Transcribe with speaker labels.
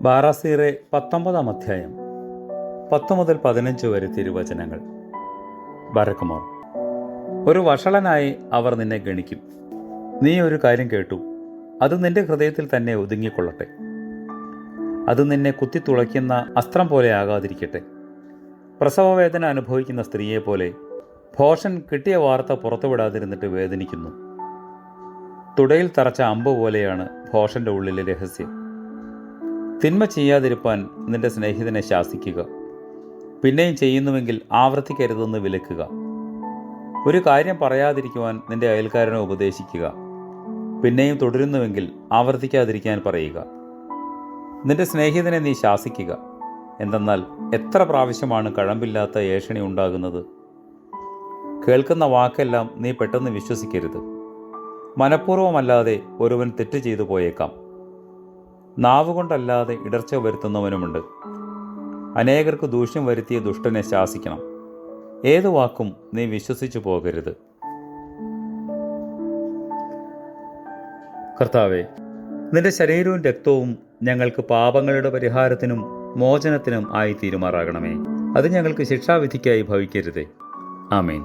Speaker 1: ബാറാസീറെ 19 അധ്യായം 10 മുതൽ 15 വരെ തിരുവചനങ്ങൾ. ബരക്കുമോർ. ഒരു വഷളനായി അവർ നിന്നെ ഗണിക്കും. നീ ഒരു കാര്യം കേട്ടു, അത് നിന്റെ ഹൃദയത്തിൽ തന്നെ ഒതുങ്ങിക്കൊള്ളട്ടെ. അത് നിന്നെ കുത്തിത്തുളയ്ക്കുന്ന അസ്ത്രം പോലെ ആകാതിരിക്കട്ടെ. പ്രസവവേദന അനുഭവിക്കുന്ന സ്ത്രീയെപ്പോലെ ഭോഷൻ കിട്ടിയ വാർത്ത പുറത്തുവിടാതിരുന്നിട്ട് വേദനിക്കുന്നു. തുടയിൽ തറച്ച അമ്പ് പോലെയാണ് ഭോഷന്റെ ഉള്ളിലെ രഹസ്യം. തിന്മ ചെയ്യാതിരിപ്പാൻ നിന്റെ സ്നേഹിതനെ ശാസിക്കുക. പിന്നെയും ചെയ്യുന്നുവെങ്കിൽ ആവർത്തിക്കരുതെന്ന് വിലക്കുക. ഒരു കാര്യം പറയാതിരിക്കുവാൻ നിന്റെ അയൽക്കാരനെ ഉപദേശിക്കുക. പിന്നെയും തുടരുന്നുവെങ്കിൽ ആവർത്തിക്കാതിരിക്കാൻ പറയുക. നിന്റെ സ്നേഹിതനെ നീ ശാസിക്കുക. എന്തെന്നാൽ എത്ര പ്രാവശ്യമാണ് കഴമ്പില്ലാത്ത ഏഷണി ഉണ്ടാകുന്നത്. കേൾക്കുന്ന വാക്കെല്ലാം നീ പെട്ടെന്ന് വിശ്വസിക്കരുത്. മനഃപൂർവ്വമല്ലാതെ ഒരുവൻ തെറ്റ് ചെയ്തു പോയേക്കാം. നാവുകൊണ്ടല്ലാതെ ഇടർച്ച വരുത്തുന്നവനുമുണ്ട്. അനേകർക്ക് ദൂഷ്യം വരുത്തിയ ദുഷ്ടനെ ശാസിക്കണം. ഏതു വാക്കും നീ വിശ്വസിച്ചു പോകരുത്. കർത്താവേ, നിന്റെ ശരീരവും രക്തവും ഞങ്ങൾക്ക് പാപങ്ങളുടെ പരിഹാരത്തിനും മോചനത്തിനും ആയി തീരുമാറാകണമേ. അത് ഞങ്ങൾക്ക് ശിക്ഷാവിധിക്കായി ഭവിക്കരുതേ. ആമേൻ.